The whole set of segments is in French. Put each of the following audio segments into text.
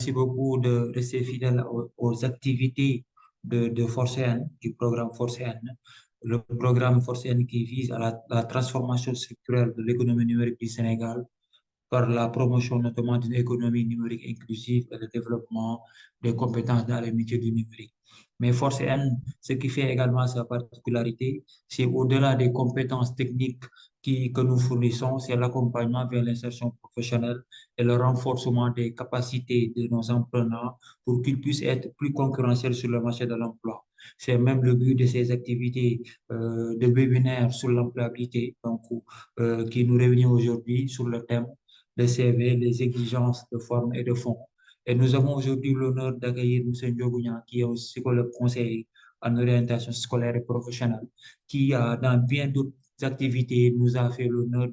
Merci beaucoup de rester fidèle aux activités de Force N, du programme Force N. Le programme Force N qui vise à la transformation structurelle de l'économie numérique du Sénégal par la promotion notamment d'une économie numérique inclusive et le développement des compétences dans les métiers du numérique. Mais Force N, ce qui fait également sa particularité, c'est au-delà des compétences techniques que nous fournissons, c'est l'accompagnement vers l'insertion professionnelle et le renforcement des capacités de nos apprenants pour qu'ils puissent être plus concurrentiels sur le marché de l'emploi. C'est même le but de ces activités de webinaire sur l'employabilité, donc, qui nous réunit aujourd'hui sur le thème les CV, les exigences de forme et de fond. Et nous avons aujourd'hui l'honneur d'accueillir M. Ndiogounia, qui est un psychologue conseiller en orientation scolaire et professionnelle, qui, dans bien d'autres activités, nous a fait l'honneur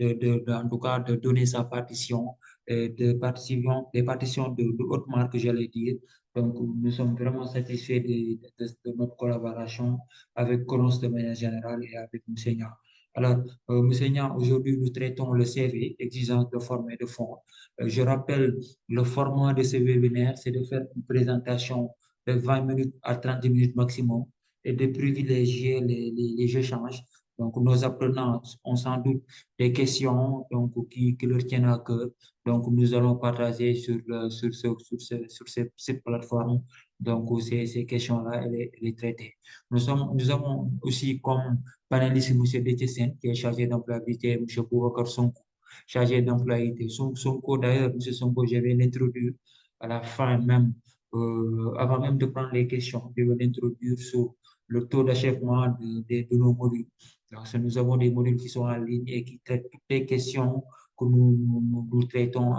en tout cas, de donner sa partition, des partitions de haute marque, j'allais dire. Donc, nous sommes vraiment satisfaits de notre collaboration avec Conos de manière générale et avec M. Nia. Alors, Monsieur Niang, aujourd'hui, nous traitons le CV, exigence de forme et de fond. Je rappelle, le format de ce webinaire, c'est de faire une présentation de 20 minutes à 30 minutes maximum et de privilégier les échanges. Donc, nos apprenants ont sans doute des questions donc, qui leur tiennent à cœur. Donc, nous allons partager cette plateforme. Donc, ces questions-là, elle est traitée. Nous avons aussi comme panéliste M. Détesen, qui est chargé d'employabilité, M. Boubacar Sonko, chargé d'employabilité. Sonko, d'ailleurs, M. Sonko, je vais l'introduire à la fin même, avant même de prendre les questions, je vais l'introduire sur le taux d'achèvement de nos modules. Donc, nous avons des modules qui sont en ligne et qui traitent toutes les questions que nous traitons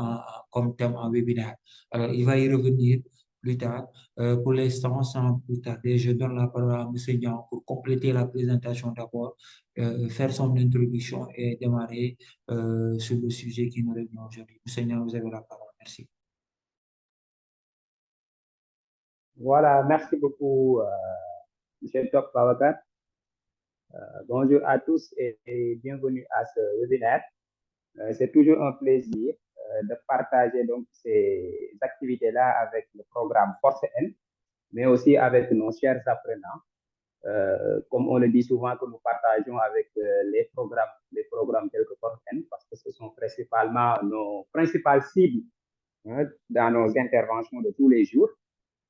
comme thème en webinaire. Alors, il va y revenir plus tard. Pour l'instant, sans plus tarder, je donne la parole à M. Niang pour compléter la présentation d'abord, faire son introduction et démarrer sur le sujet qui nous réunit aujourd'hui. M. Niang, vous avez la parole. Merci. Voilà, merci beaucoup, M. Top Babacar. Bonjour à tous et bienvenue à ce webinaire. C'est toujours un plaisir de partager donc ces activités-là avec le programme Force N, mais aussi avec nos chers apprenants. Comme on le dit souvent, que nous partageons avec les programmes tels que Force N, parce que ce sont principalement nos principales cibles dans nos interventions de tous les jours.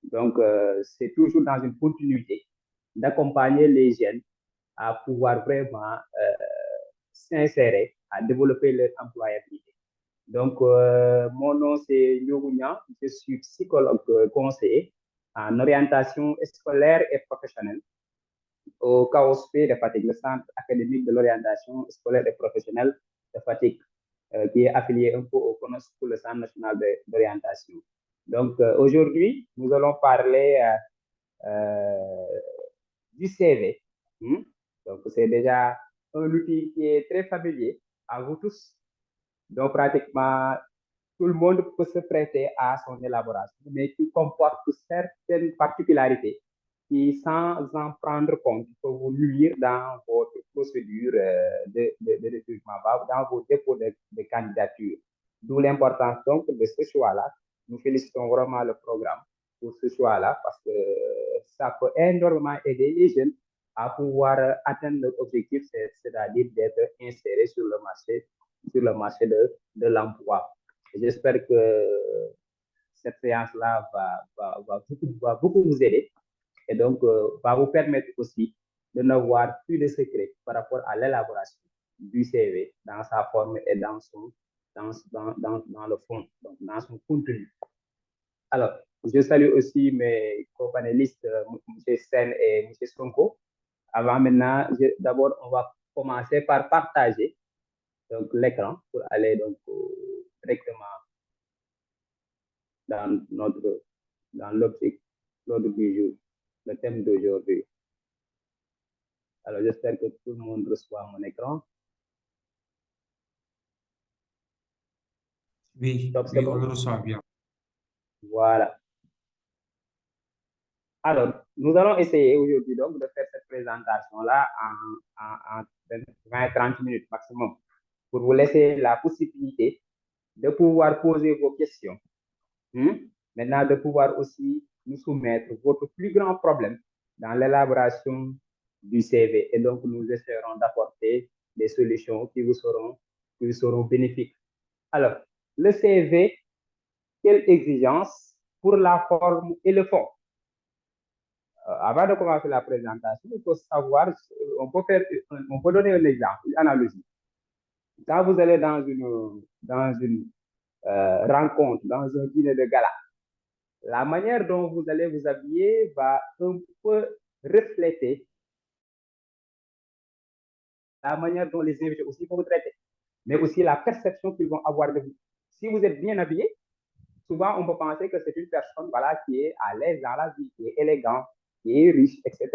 Donc, c'est toujours dans une continuité d'accompagner les jeunes à pouvoir vraiment s'insérer, à développer leur employabilité. Donc, mon nom, c'est Ndiogounia, je suis psychologue conseiller en orientation scolaire et professionnelle au CAOSP de Fatick, le Centre académique de l'orientation scolaire et professionnelle de Fatick, qui est affilié un peu au CONOS pour le Centre national d'orientation. Donc, aujourd'hui, nous allons parler du CV. Donc, c'est déjà un outil qui est très familier à vous tous. Donc, pratiquement, tout le monde peut se prêter à son élaboration, mais qui comporte certaines particularités qui, sans en prendre compte, peuvent vous nuire dans votre procédure de recrutement, dans vos dépôts de candidature. D'où l'importance donc de ce choix-là. Nous félicitons vraiment le programme pour ce choix-là parce que ça peut énormément aider les jeunes à pouvoir atteindre leur objectif, c'est-à-dire d'être insérés sur le marché de l'emploi. J'espère que cette séance-là va beaucoup vous aider et donc va vous permettre aussi de n'avoir plus de secrets par rapport à l'élaboration du CV dans sa forme et dans le fond, donc dans son contenu. Alors, je salue aussi mes co-panélistes, M. Sen et M. Sonko. Avant maintenant, d'abord, on va commencer par partager l'écran pour aller donc directement dans l'objectif du jour, le thème d'aujourd'hui. Alors, j'espère que tout le monde reçoit mon écran. Oui, oui, on le reçoit bien. Voilà. Alors, nous allons essayer aujourd'hui donc de faire cette présentation-là en 20-30 minutes maximum pour vous laisser la possibilité de pouvoir poser vos questions Maintenant, de pouvoir aussi nous soumettre votre plus grand problème dans l'élaboration du CV. Et donc, nous essaierons d'apporter des solutions qui vous seront bénéfiques. Alors, le CV, quelle exigence pour la forme et le fond? Avant de commencer la présentation, il faut savoir, on peut donner un exemple, une analogie. Quand vous allez dans une rencontre, dans un dîner de gala, la manière dont vous allez vous habiller va un peu refléter la manière dont les invités aussi vont vous traiter, mais aussi la perception qu'ils vont avoir de vous. Si vous êtes bien habillé, souvent on peut penser que c'est une personne voilà, qui est à l'aise dans la vie, qui est élégante, qui est riche, etc.,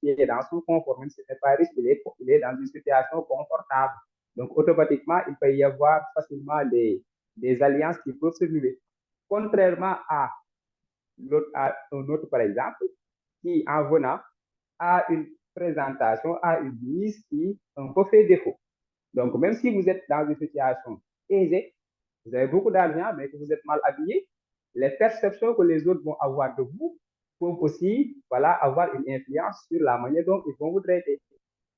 qui est dans son confort, même si ce n'est pas riche, il est dans une situation confortable. Donc, automatiquement, il peut y avoir facilement des alliances qui peuvent se nouer. Contrairement à un autre, par exemple, qui, en venant à une présentation, à une mise qui un peu fait défaut. Donc, même si vous êtes dans une situation aisée, vous avez beaucoup d'argent, mais que vous êtes mal habillé, les perceptions que les autres vont avoir de vous peuvent aussi voilà, avoir une influence sur la manière dont ils vont vous traiter.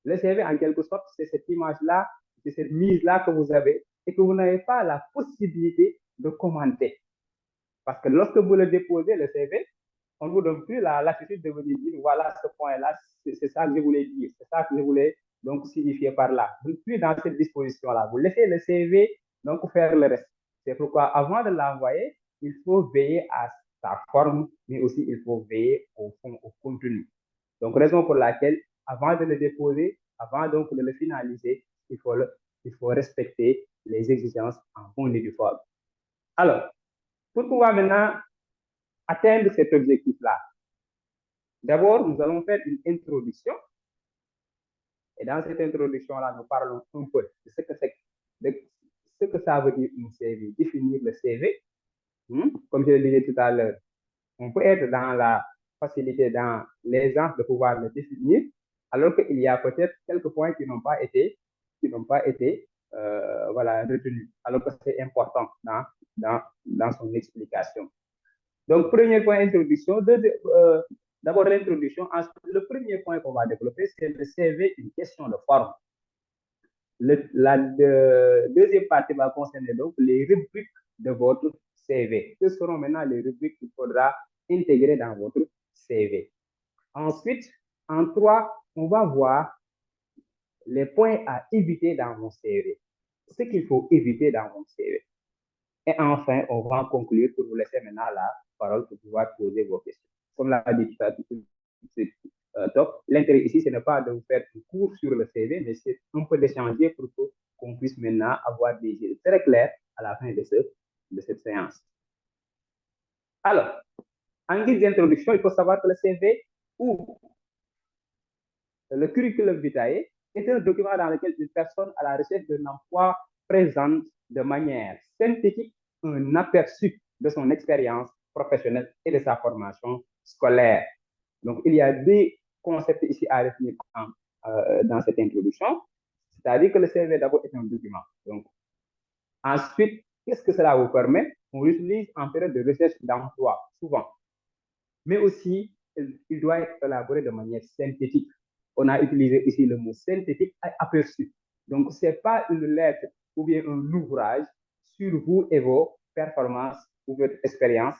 Le CV, en quelque sorte, c'est cette image-là, c'est cette mise-là que vous avez et que vous n'avez pas la possibilité de commenter. Parce que lorsque vous le déposez, le CV, on ne vous donne plus la latitude de venir dire, voilà ce point-là, c'est ça que je voulais dire, c'est ça que je voulais donc signifier par là. Vous n'êtes plus dans cette disposition-là. Vous laissez le CV donc faire le reste. C'est pourquoi avant de l'envoyer, il faut veiller à sa forme, mais aussi il faut veiller au fond, au contenu. Donc, raison pour laquelle, avant de le déposer, avant donc de le finaliser, il faut respecter les exigences en bonne et due forme. Alors, pour pouvoir maintenant atteindre cet objectif-là, d'abord, nous allons faire une introduction. Et dans cette introduction-là, nous parlons un peu de ce que ça veut dire un CV, définir le CV. Comme je le disais tout à l'heure, on peut être dans la facilité, dans l'aisance de pouvoir le définir, alors qu'il y a peut-être quelques points qui n'ont pas été voilà, retenus, alors que c'est important dans son explication. Donc, premier point, introduction. D'abord, l'introduction. Ensuite, le premier point qu'on va développer, c'est le CV, une question de forme. La deuxième partie va concerner donc les rubriques de votre CV. Ce seront maintenant les rubriques qu'il faudra intégrer dans votre CV. Ensuite, en 3, on va voir les points à éviter dans mon CV. Ce qu'il faut éviter dans mon CV. Et enfin, on va conclure pour vous laisser maintenant la parole pour pouvoir poser vos questions. Comme l'a dit c'est top. L'intérêt ici, ce n'est pas de vous faire un cours sur le CV, mais c'est un peu d'échanger pour qu'on puisse maintenant avoir des idées très claires à la fin de cette séance. Alors, en guise d'introduction, il faut savoir que le CV ou le curriculum vitae est un document dans lequel une personne à la recherche d'un emploi présente de manière synthétique un aperçu de son expérience professionnelle et de sa formation scolaire. Donc, il y a deux concepts ici à définir dans cette introduction. C'est-à-dire que le CV d'abord est un document. Donc, ensuite, qu'est-ce que cela vous permet? On l'utilise en période de recherche d'emploi, souvent. Mais aussi, il doit être élaboré de manière synthétique. On a utilisé ici le mot synthétique aperçu. Donc, ce n'est pas une lettre ou bien un ouvrage sur vous et vos performances ou votre expérience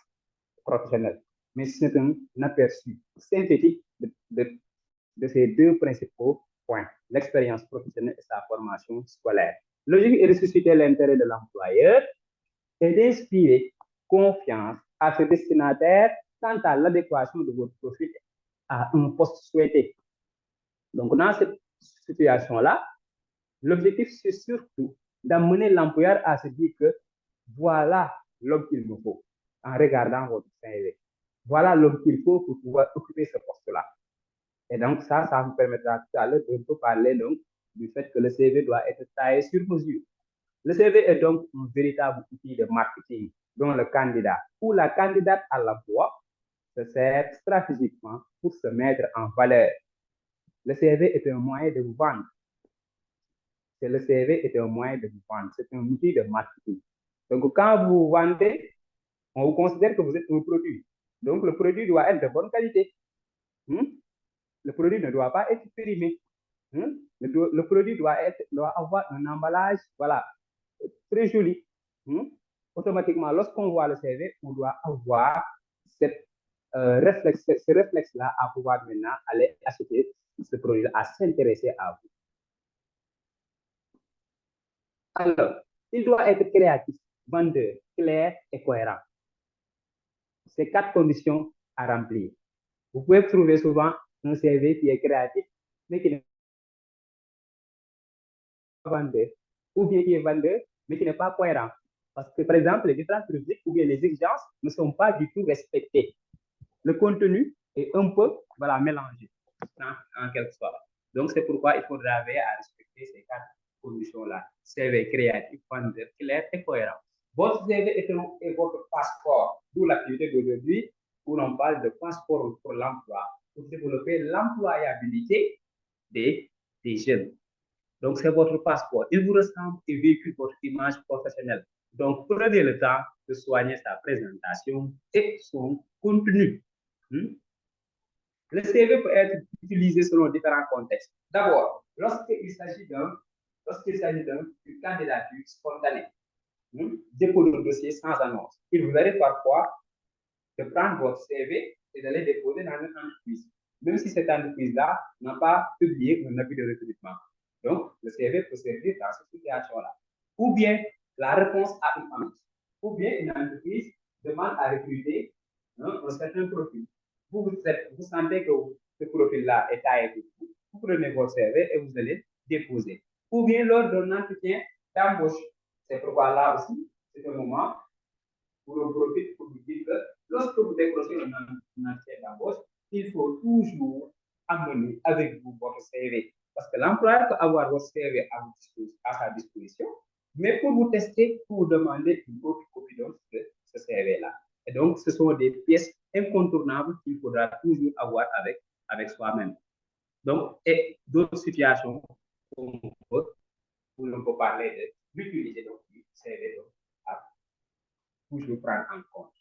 professionnelle, mais c'est un aperçu synthétique de ces deux principaux points, l'expérience professionnelle et sa formation scolaire. L'objectif est de susciter l'intérêt de l'employeur et d'inspirer confiance à ce destinataire quant à l'adéquation de votre profil à un poste souhaité. Donc, dans cette situation-là, l'objectif, c'est surtout d'amener l'employeur à se dire que voilà l'homme qu'il me faut en regardant votre CV. Voilà l'homme qu'il faut pour pouvoir occuper ce poste-là. Et donc, ça me permettra tout à l'heure de parler donc du fait que le CV doit être taillé sur mesure. Le CV est donc un véritable outil de marketing dont le candidat ou la candidate à l'emploi se sert stratégiquement pour se mettre en valeur. Le CV est un moyen de vous vendre. Le CV est un moyen de vous vendre. C'est un outil de marketing. Donc, quand vous vendez, On vous considère que vous êtes un produit. Donc, le produit doit être de bonne qualité. Le produit ne doit pas être périmé. Le produit doit avoir un emballage, voilà, très joli. Automatiquement, lorsqu'on voit le CV, on doit avoir ce réflexe-là à pouvoir maintenant aller acheter ce produit-là, à s'intéresser à vous. Alors, il doit être créatif, vendeur, clair et cohérent. C'est 4 conditions à remplir. Vous pouvez trouver souvent un CV qui est créatif, mais qui n'est pas vendeur, ou bien qui est vendeur, mais qui n'est pas cohérent. Parce que, par exemple, les différentes rubriques ou bien les exigences ne sont pas du tout respectées. Le contenu est un peu, voilà, mélangé, en quelque sorte. Donc, c'est pourquoi il faudra veiller à respecter ces 4 conditions-là. CV créatif, vendeur, clair et cohérent. Votre CV est votre passeport, d'où l'activité d'aujourd'hui, où l'on parle de passeport pour l'emploi, pour développer l'employabilité des jeunes. Donc, c'est votre passeport. Il vous ressemble et véhicule votre image professionnelle. Donc, prenez le temps de soigner sa présentation et son contenu. Le CV peut être utilisé selon différents contextes. D'abord, lorsqu'il s'agit d'une candidature spontanée, dépôt de dossier sans annonce, il vous arrive parfois de prendre votre CV et d'aller déposer dans une entreprise, même si cette entreprise-là n'a pas publié un avis de recrutement. Donc, le CV peut servir dans cette situation-là. Ou bien la réponse à une annonce. Ou bien une entreprise demande à recruter un certain profil. Vous sentez que ce profil-là est taillé pour vous. Vous prenez votre CV et vous allez déposer. Ou bien lors d'un entretien d'embauche. C'est pourquoi là aussi, c'est un moment où l'on profite pour vous dire que lorsque vous décrochez un entretien d'embauche, il faut toujours amener avec vous votre CV. Parce que l'employeur peut avoir votre CV à sa disposition, mais pour vous tester, pour vous demander une autre copie de ce CV-là. Et donc, ce sont des pièces incontournables qu'il faudra toujours avoir avec soi-même. Donc, et d'autres situations où on peut parler de l'utiliser donc du CV donc, à toujours prendre en compte.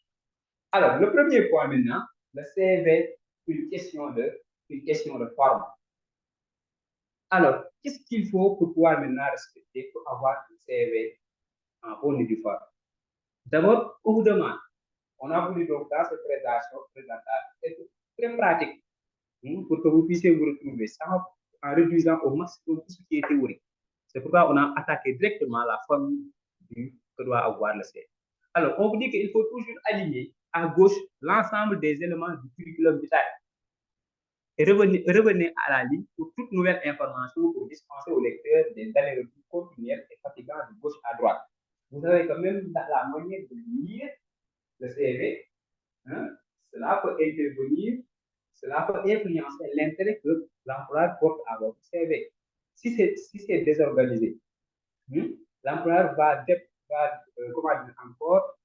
Alors, le premier point maintenant, le CV, une question de forme. Alors, qu'est-ce qu'il faut pour pouvoir maintenant respecter pour avoir un CV en bonne et due forme? D'abord, on vous demande, on a voulu donc dans cette présentation être très pratique pour que vous puissiez vous retrouver en réduisant au maximum tout ce qui est théorique. C'est pourquoi on a attaqué directement la forme que doit avoir le CV. Alors, on vous dit qu'il faut toujours aligner à gauche l'ensemble des éléments du curriculum vitae et revenez à la ligne pour toute nouvelle information pour dispenser au lecteur des allers-retours continuels et fatigants de gauche à droite. Vous savez que même dans la manière de lire le CV, cela peut intervenir, cela peut influencer l'intérêt que l'employeur porte à votre CV. Si c'est désorganisé, l'employeur va encore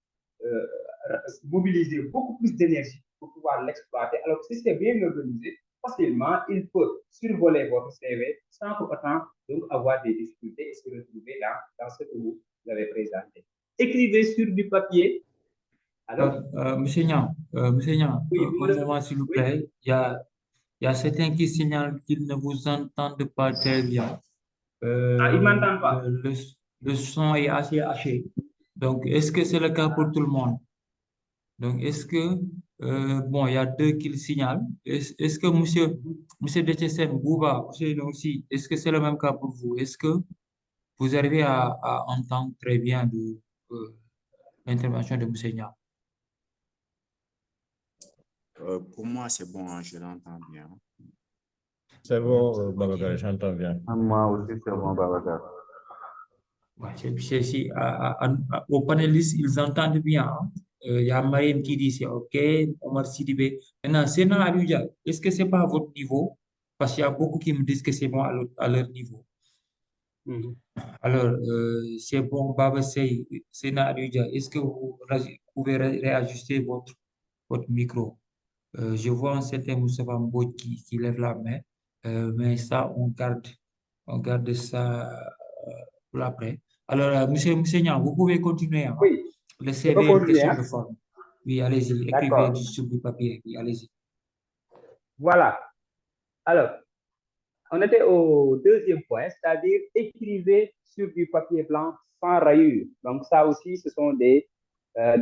mobiliser beaucoup plus d'énergie pour pouvoir l'exploiter. Alors que si c'est bien organisé, facilement, il peut survoler votre CV sans pour autant donc avoir des difficultés et se retrouver dans ce que vous avez présenté. Écrivez sur du papier. Alors, Monsieur Niang, un moment s'il vous plaît. Il y a certains qui signalent qu'ils ne vous entendent pas très bien. Ils ne m'entendent pas. Le son est assez haché. Donc, est-ce que c'est le cas pour tout le monde? Donc, est-ce que, bon, il y a deux qui le signalent. Est-ce que monsieur Dechessen, Bouba, monsieur aussi, est-ce que c'est le même cas pour vous? Est-ce que vous arrivez à entendre très bien l'intervention de monsieur Niang? Pour moi, c'est bon, hein, je l'entends bien. C'est bon, Babacar, j'entends bien. Moi aussi, c'est bon, Babacar. Ouais, aux panélistes, ils entendent bien. Il y a Mariam qui dit c'est OK, Omar Sidibé. Maintenant, c'est dans la est-ce que c'est pas à votre niveau? Parce qu'il y a beaucoup qui me disent que c'est bon à leur niveau. Alors, c'est bon, Baba Sey, c'est dans la est-ce que vous pouvez réajuster votre micro? Je vois un certain Moussa Mbo qui lève la main, mais ça, on garde ça pour après. Alors, monsieur Niang, vous pouvez continuer. Hein? Oui, Le je peux CV est une continuer. question de forme. Oui, allez-y, écrivez D'accord. sur du papier. Oui, allez-y. Voilà. Alors, on était au deuxième point, c'est-à-dire écrivez sur du papier blanc sans rayures. Donc, ça aussi, ce sont des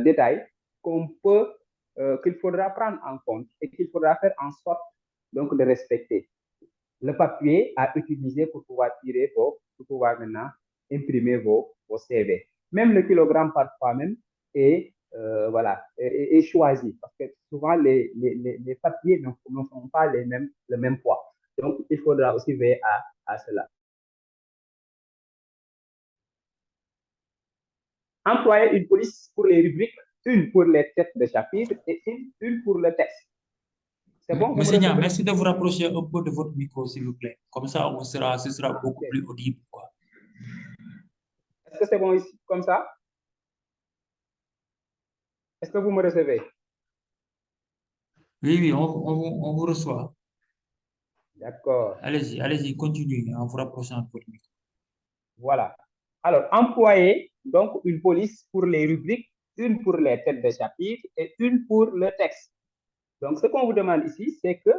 détails qu'il faudra prendre en compte et qu'il faudra faire en sorte donc de respecter. Le papier à utiliser pour pouvoir pour pouvoir maintenant imprimer vos CV. Même le kilogramme parfois même est, voilà, est choisi parce que souvent les papiers ne font pas le même poids. Donc, il faudra aussi veiller à cela. Employer une police pour les rubriques, une pour les têtes de chapitre et une pour le texte. C'est bon, vous me Monsieur Nia, recevez? merci de vous rapprocher un peu de votre micro, s'il vous plaît. Comme ça, ce sera beaucoup Ok. plus audible, quoi. Est-ce que c'est bon ici, comme ça? Est-ce que vous me recevez? Oui, oui, on vous reçoit. D'accord. Allez-y, continuez en vous rapprochant de votre micro. Voilà. Alors, employer donc une police pour les rubriques, une pour les têtes de chapitre et une pour le texte. Donc, ce qu'on vous demande ici, c'est que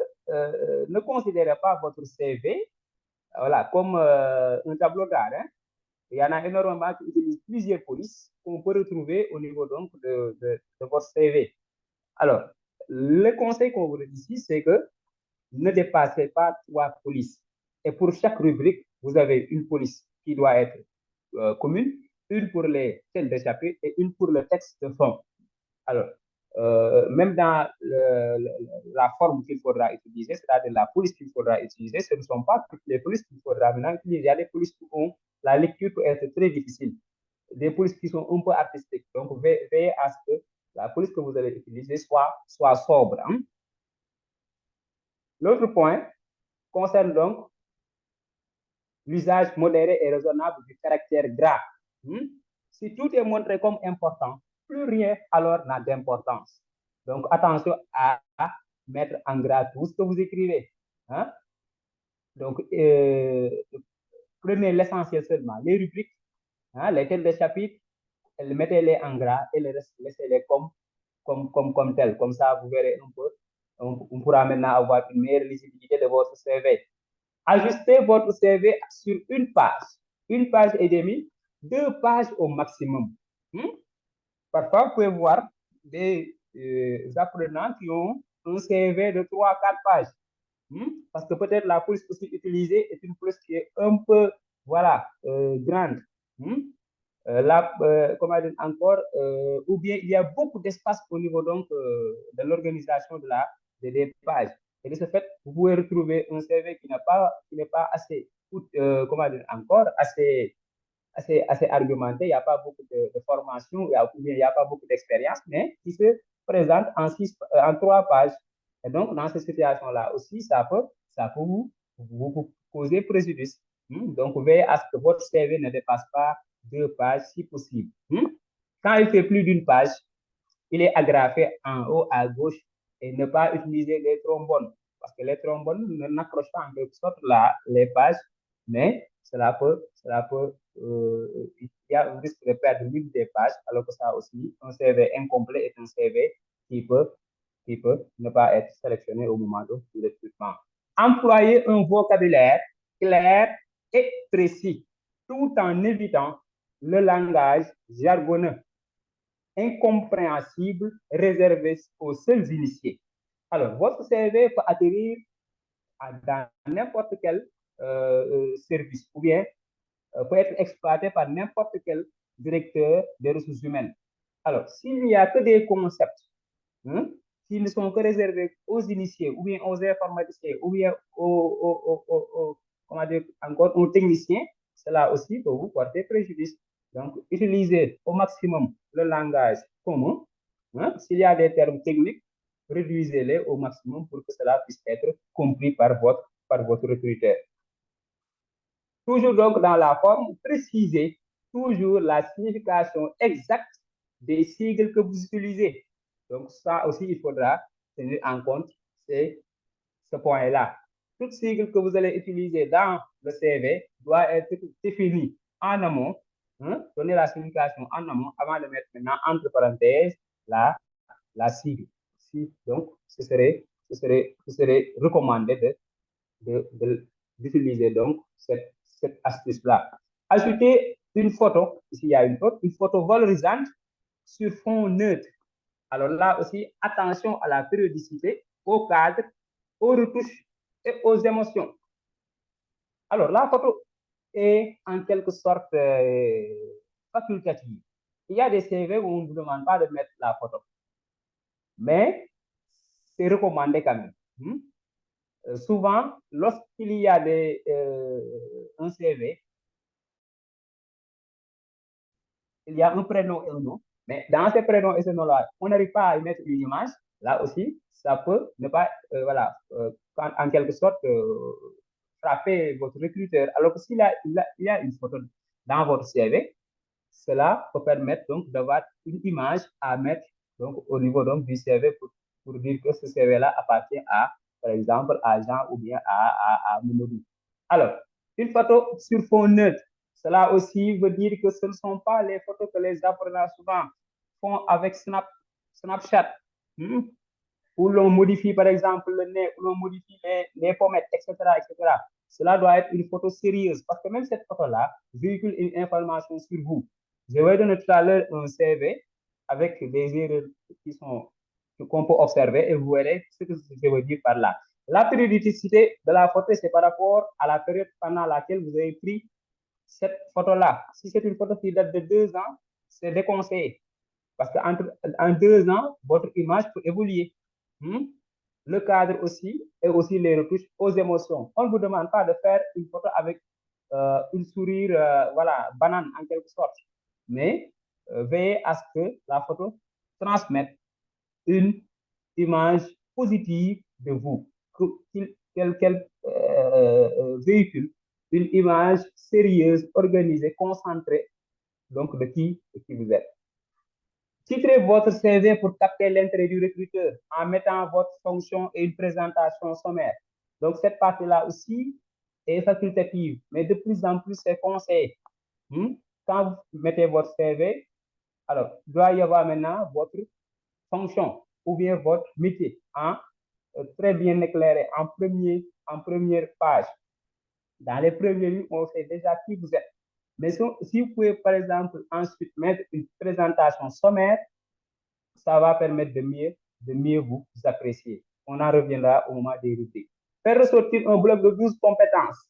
ne considérez pas votre CV voilà, comme un tableau d'art. Hein. Il y en a énormément qui utilisent plusieurs polices qu'on peut retrouver au niveau donc de votre CV. Alors, le conseil qu'on vous donne ici, c'est que ne dépassez pas 3 polices. Et pour chaque rubrique, vous avez une police qui doit être commune, une pour les scènes de chapitre et une pour le texte de fond. Alors, même dans la forme qu'il faudra utiliser, c'est-à-dire la police qu'il faudra utiliser, ce ne sont pas toutes les polices qu'il faudra maintenant utiliser. Il y a des polices où la lecture peut être très difficile, des polices qui sont un peu artistiques. Donc, veillez à ce que la police que vous allez utiliser soit sobre. Hein. L'autre point concerne donc l'usage modéré et raisonnable du caractère gras. Si tout est montré comme important, plus rien alors n'a d'importance. Donc, attention à mettre en gras tout ce que vous écrivez. Hein? Donc, prenez l'essentiel seulement. Les rubriques, hein, les têtes de chapitre, mettez-les en gras et les reste, laissez-les comme tel. Comme ça, vous verrez un peu. On pourra maintenant avoir une meilleure lisibilité de votre CV. Ajustez votre CV sur une page et demie, 2 pages au maximum. Parfois, vous pouvez voir des apprenants qui ont un CV de 3-4 pages. Parce que peut-être la police aussi utilisée est une police qui est un peu, voilà, grande. Comment dire encore, ou bien il y a beaucoup d'espace au niveau donc de l'organisation des pages. Et de ce fait, vous pouvez retrouver un CV qui n'est pas assez, comment dire encore, assez argumenté. Il n'y a pas beaucoup de formation, ou bien il n'y a pas beaucoup d'expérience, mais qui se présente en 3 pages. Et donc, dans cette situation-là aussi, ça peut vous causer préjudice. Donc, veillez à ce que votre CV ne dépasse pas 2 pages si possible. Quand il fait plus d'une page, il est agrafé en haut à gauche et ne pas utiliser les trombones. Parce que les trombones n'accrochent pas en quelque sorte les pages, mais il y a un risque de perdre l'une des pages, alors que ça aussi, un CV incomplet est un CV qui peut ne pas être sélectionné au moment du recrutement. Employer un vocabulaire clair et précis, tout en évitant le langage jargonneux, incompréhensible, réservé aux seuls initiés. Alors, votre CV peut atterrir dans n'importe quel service ou bien peut être exploité par n'importe quel directeur des ressources humaines. Alors, s'il n'y a que des concepts, s'ils ne sont que réservés aux initiés ou bien aux informaticiens ou bien comment dire, encore aux techniciens, cela aussi peut vous porter préjudice. Donc, utilisez au maximum le langage commun. S'il y a des termes techniques, réduisez-les au maximum pour que cela puisse être compris par votre recruteur. Toujours donc dans la forme, précisez toujours la signification exacte des sigles que vous utilisez. Donc ça aussi, il faudra tenir en compte ce point-là. Toute sigle que vous allez utiliser dans le CV doit être définie en amont, donner la signification en amont avant de mettre maintenant entre parenthèses la la cible. Donc, ce serait recommandé d'utiliser donc cette astuce-là. Ajouter une photo, ici il y a une photo valorisante sur fond neutre. Alors là aussi, attention à la périodicité, au cadre, aux retouches et aux émotions. Alors, la photo est en quelque sorte facultative. Il y a des CV où on ne vous demande pas de mettre la photo, mais c'est recommandé quand même. Souvent, lorsqu'il y a un CV, il y a un prénom et un nom, mais dans ces prénoms et ce nom-là, on n'arrive pas à y mettre une image. Là aussi, ça peut ne pas, en quelque sorte, frapper votre recruteur. Alors que s'il y a une photo dans votre CV, cela peut permettre donc d'avoir une image à mettre donc au niveau donc du CV pour dire que ce CV-là appartient à, par exemple, à Jean ou bien à Mamadou. Alors, une photo sur fond neutre, cela aussi veut dire que ce ne sont pas les photos que les apprenants souvent font avec Snapchat, où l'on modifie par exemple le nez, où l'on modifie les pommettes, etc., etc. Cela doit être une photo sérieuse parce que même cette photo-là véhicule une information sur vous. Je vais donner tout à l'heure un CV avec des erreurs qu'on peut observer et vous verrez ce que je veux dire par là. La périodicité de la photo, c'est par rapport à la période pendant laquelle vous avez pris cette photo-là. Si c'est une photo qui date de 2 ans, c'est déconseillé. Parce qu'en 2 ans, votre image peut évoluer. Le cadre aussi, et aussi les retouches aux émotions. On ne vous demande pas de faire une photo avec une sourire, banane en quelque sorte. Mais veillez à ce que la photo transmette une image positive de vous, qu'elle véhicule une image sérieuse, organisée, concentrée, donc de qui vous êtes. Titrez votre CV pour capter l'intérêt du recruteur en mettant votre fonction et une présentation sommaire. Donc, cette partie-là aussi est facultative, mais de plus en plus, c'est conseillé. Quand vous mettez votre CV, alors, il doit y avoir maintenant votre fonction ou bien votre métier, très bien éclairé en première page. Dans les premiers lignes, on sait déjà qui vous êtes. Mais si vous pouvez, par exemple, ensuite mettre une présentation sommaire, ça va permettre de mieux vous apprécier. On en reviendra au moment des rubriques. Faire ressortir un bloc de 12 compétences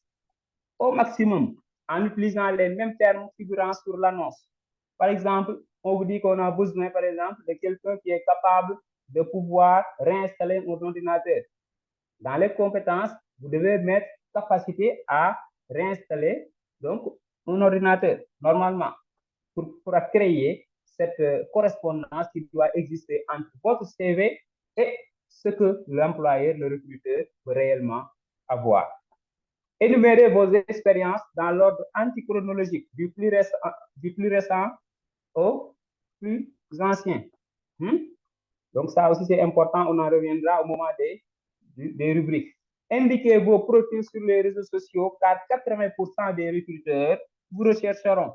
au maximum en utilisant les mêmes termes figurant sur l'annonce. Par exemple, on vous dit qu'on a besoin, par exemple, de quelqu'un qui est capable de pouvoir réinstaller un ordinateur. Dans les compétences, vous devez mettre capacité à réinstaller donc un ordinateur normalement pour créer cette correspondance qui doit exister entre votre CV et ce que l'employeur, le recruteur veut réellement avoir. Énumérez vos expériences dans l'ordre antichronologique du plus récent au plus ancien. Donc ça aussi c'est important, on en reviendra au moment des rubriques. Indiquez vos profils sur les réseaux sociaux car 80% des recruteurs vous rechercheront.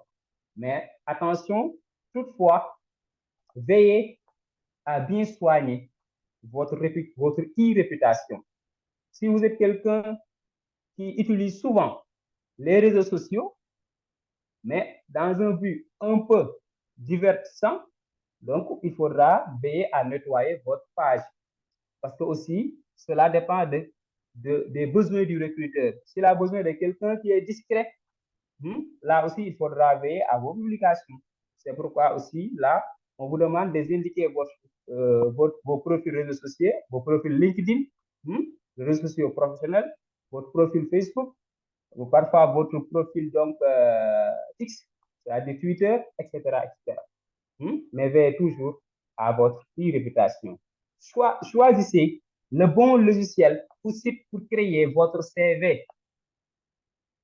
Mais attention, toutefois, veillez à bien soigner votre e-réputation. Si vous êtes quelqu'un qui utilise souvent les réseaux sociaux, mais dans un but un peu divertissant, donc il faudra veiller à nettoyer votre page. Parce que aussi, cela dépend des besoins du recruteur. S'il a besoin de quelqu'un qui est discret, là aussi, il faudra veiller à vos publications. C'est pourquoi aussi, là, on vous demande d'indiquer vos profils réseaux sociaux, vos profils LinkedIn, les réseaux sociaux professionnels, votre profil Facebook, ou parfois votre profil donc X, c'est-à-dire Twitter, etc., etc. Mais veillez toujours à votre e-réputation. Choisissez le bon logiciel ou site pour créer votre CV.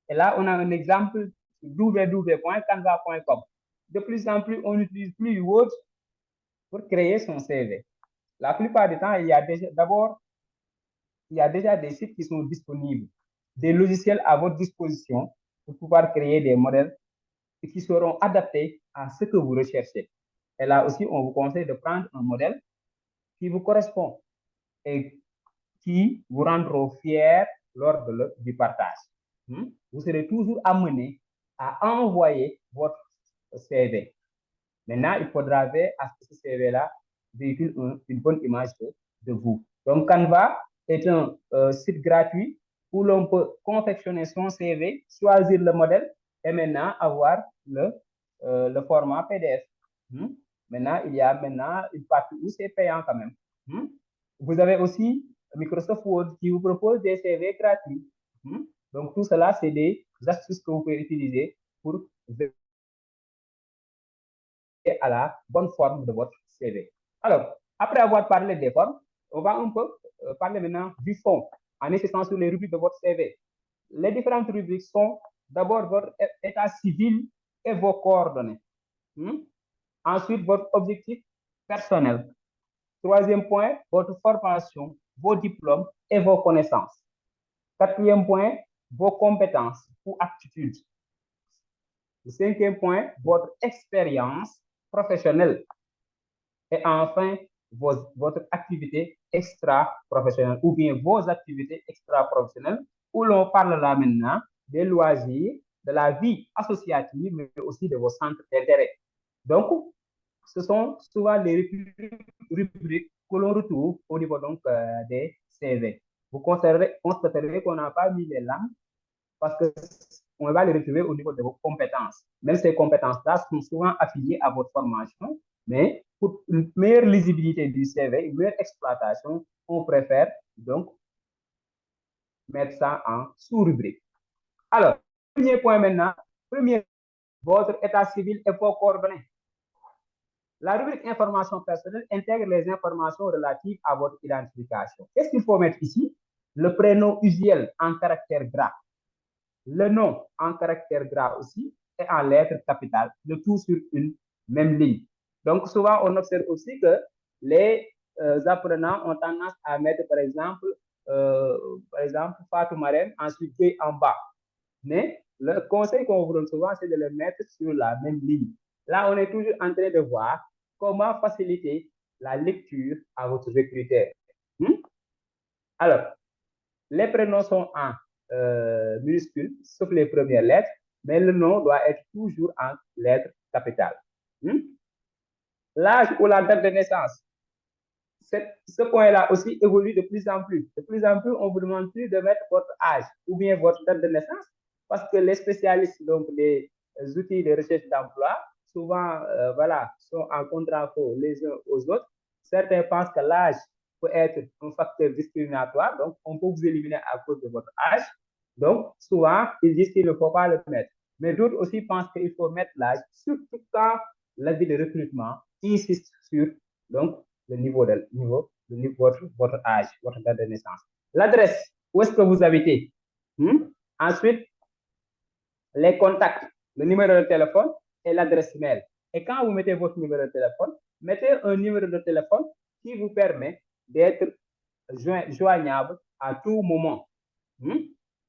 Et là, on a un exemple www.canva.com. De plus en plus, on n'utilise plus Word pour créer son CV. La plupart du temps, il y a déjà des sites qui sont disponibles, des logiciels à votre disposition pour pouvoir créer des modèles qui seront adaptés à ce que vous recherchez. Et là aussi, on vous conseille de prendre un modèle qui vous correspond et qui vous rendront fiers lors du partage. Vous serez toujours amené à envoyer votre CV. Maintenant, il faudra ver à ce que ce CV-là véhicule une bonne image de vous. Donc, Canva est un site gratuit où l'on peut confectionner son CV, choisir le modèle et maintenant avoir le format PDF. Maintenant, il y a une partie où c'est payant quand même. Vous avez aussi Microsoft Word qui vous propose des CV gratuits. Donc, tout cela, c'est des astuces que vous pouvez utiliser pour à la bonne forme de votre CV. Alors, après avoir parlé des formes, on va un peu parler maintenant du fond, en insistant sur les rubriques de votre CV. Les différentes rubriques sont d'abord votre état civil et vos coordonnées. Ensuite, votre objectif personnel. Troisième point, votre formation, vos diplômes et vos connaissances. Quatrième point, vos compétences ou aptitudes. Le cinquième point, votre expérience professionnelle. Et enfin, votre activité extra-professionnelle ou bien vos activités extra-professionnelles où l'on parle là maintenant des loisirs, de la vie associative, mais aussi de vos centres d'intérêt. Donc, ce sont souvent les rubriques que l'on retrouve au niveau donc, des CV. Vous constaterez qu'on n'a pas mis les langues parce qu'on va les retrouver au niveau de vos compétences. Même ces compétences-là sont souvent affiliées à votre formation, mais pour une meilleure lisibilité du CV, une meilleure exploitation, on préfère donc mettre ça en sous-rubrique. Alors, premier point maintenant, votre état civil et vos coordonnées. La rubrique information personnelle intègre les informations relatives à votre identification. Qu'est-ce qu'il faut mettre ici? Le prénom usuel en caractère gras, le nom en caractère gras aussi et en lettres capitales, le tout sur une même ligne. Donc, souvent, on observe aussi que les apprenants ont tendance à mettre, par exemple, Fatou Marème, ensuite Guy en bas. Mais le conseil qu'on vous donne souvent, c'est de le mettre sur la même ligne. Là, on est toujours en train de voir comment faciliter la lecture à votre recruteur. Alors, les prénoms sont en minuscules, sauf les premières lettres, mais le nom doit être toujours en lettres capitales. L'âge ou la date de naissance. Ce point-là aussi évolue de plus en plus. De plus en plus, on vous demande plus de mettre votre âge ou bien votre date de naissance parce que les spécialistes, donc les outils de recherche d'emploi, souvent, sont en contre-info les uns aux autres. Certains pensent que l'âge peut être un facteur discriminatoire, donc on peut vous éliminer à cause de votre âge. Donc, souvent, ils disent qu'il ne faut pas le mettre. Mais d'autres aussi pensent qu'il faut mettre l'âge, surtout quand l'avis de recrutement insiste sur donc, le niveau votre âge, votre date de naissance. L'adresse, où est-ce que vous habitez? Ensuite, les contacts, le numéro de téléphone et l'adresse mail. Et quand vous mettez votre numéro de téléphone, mettez un numéro de téléphone qui vous permet d'être joignable à tout moment.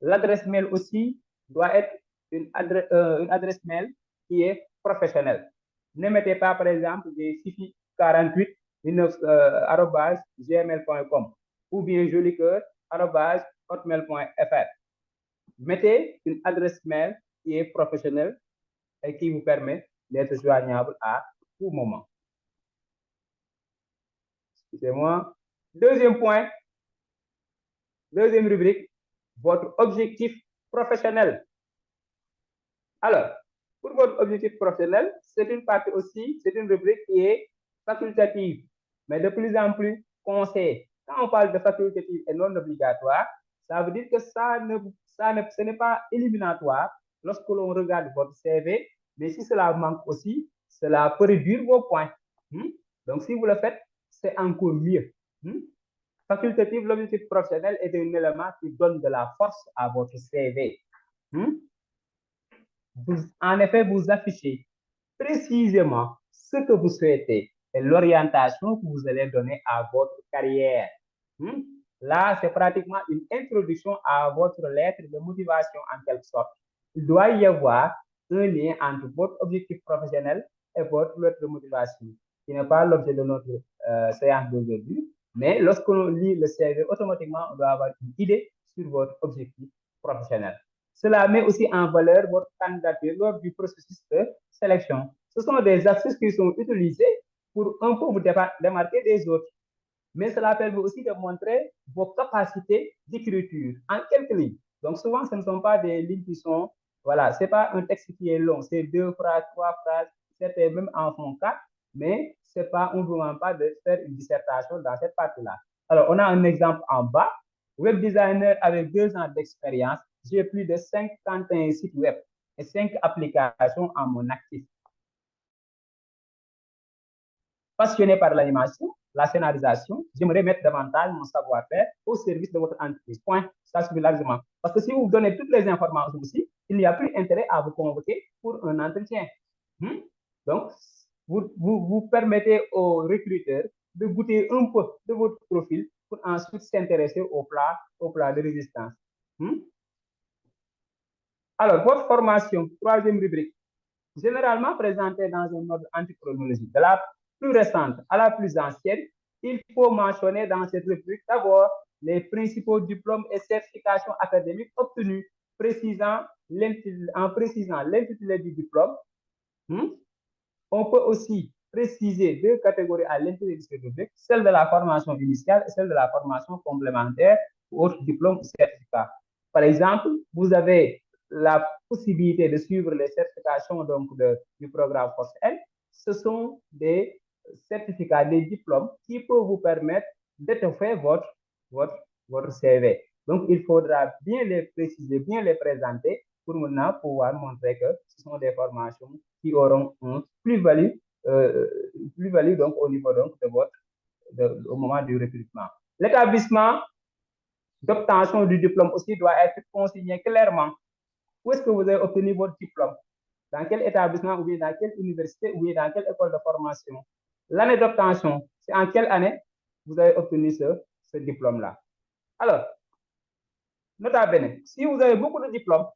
L'adresse mail aussi doit être une adresse mail qui est professionnelle. Ne mettez pas, par exemple, des Fifi 48 gmail.com ou bien jolicoeur@hotmail.fr. Mettez une adresse mail qui est professionnelle et qui vous permet d'être joignable à tout moment. Excusez-moi. Deuxième point, deuxième rubrique, votre objectif professionnel. Alors, pour votre objectif professionnel, c'est une partie aussi, c'est une rubrique qui est facultative, mais de plus en plus conseillée. Quand on parle de facultative et non obligatoire, ça veut dire que ce n'est pas éliminatoire lorsque l'on regarde votre CV, mais si cela manque aussi, cela peut réduire vos points. Donc, si vous le faites, c'est encore mieux. Facultative, l'objectif professionnel est un élément qui donne de la force à votre CV. En effet, vous affichez précisément ce que vous souhaitez et l'orientation que vous allez donner à votre carrière. Là, c'est pratiquement une introduction à votre lettre de motivation en quelque sorte. Il doit y avoir un lien entre votre objectif professionnel et votre lettre de motivation. qui n'est pas l'objet de notre séance d'aujourd'hui, mais lorsque l'on lit le CV, automatiquement, on doit avoir une idée sur votre objectif professionnel. Cela met aussi en valeur votre candidature lors du processus de sélection. Ce sont des astuces qui sont utilisées pour un peu vous démarquer des autres. Mais cela permet aussi de montrer vos capacités d'écriture en quelques lignes. Donc, souvent, ce ne sont pas des lignes qui sont, voilà, ce n'est pas un texte qui est long, c'est 2 phrases, 3 phrases, certains même en font 4, mais c'est pas, on ne vous demande pas de faire une dissertation dans cette partie-là. Alors, on a un exemple en bas. Web designer avec 2 ans d'expérience, j'ai plus de 51 sites web et 5 applications en mon actif. Passionné par l'animation, la scénarisation, j'aimerais mettre davantage mon savoir-faire au service de votre entreprise. Point. Ça suffit largement. Parce que si vous donnez toutes les informations aussi, il n'y a plus intérêt à vous convoquer pour un entretien. Donc, vous permettez aux recruteurs de goûter un peu de votre profil pour ensuite s'intéresser au plat de résistance. Alors, votre formation, troisième rubrique, généralement présentée dans un ordre antichronologique, de la plus récente à la plus ancienne, il faut mentionner dans cette rubrique d'abord les principaux diplômes et certifications académiques obtenus, en précisant l'intitulé du diplôme. On peut aussi préciser 2 catégories à l'intérieur de cette rubrique, celle de la formation initiale et celle de la formation complémentaire ou autre diplôme ou certificat. Par exemple, vous avez la possibilité de suivre les certifications donc, du programme Force N. Ce sont des certificats, des diplômes qui peuvent vous permettre d'étoffer votre CV. Donc, il faudra bien les préciser, bien les présenter pour maintenant pouvoir montrer que ce sont des formations qui auront une plus-value donc, au niveau donc, au moment du recrutement. L'établissement d'obtention du diplôme aussi doit être consigné clairement. Où est-ce que vous avez obtenu votre diplôme? Dans quel établissement ou bien dans quelle université ou bien dans quelle école de formation? L'année d'obtention, c'est en quelle année vous avez obtenu ce diplôme-là? Alors, nota bene, si vous avez beaucoup de diplômes,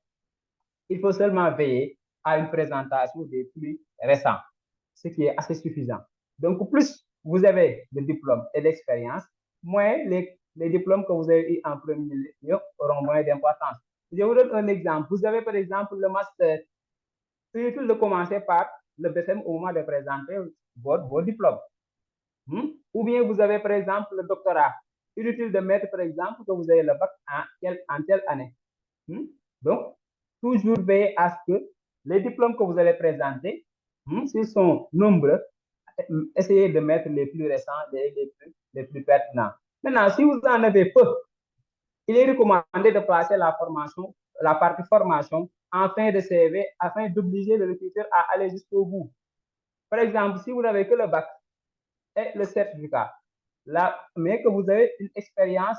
il faut seulement veiller à une présentation des plus récents, ce qui est assez suffisant. Donc, plus vous avez de diplômes et d'expérience, moins les diplômes que vous avez eu en premier lieu auront moins d'importance. Je vous donne un exemple. Vous avez par exemple le master. C'est utile de commencer par le BFM au moment de présenter vos diplômes. Ou bien vous avez par exemple le doctorat. Inutile de mettre par exemple que vous avez le bac en telle année. Donc, toujours veiller à ce que les diplômes que vous allez présenter, s'ils sont nombreux, essayez de mettre les plus récents, les plus pertinents. Maintenant, si vous en avez peu, il est recommandé de placer la partie formation en fin de CV afin d'obliger le recruteur à aller jusqu'au bout. Par exemple, si vous n'avez que le bac et le certificat, mais que vous avez une expérience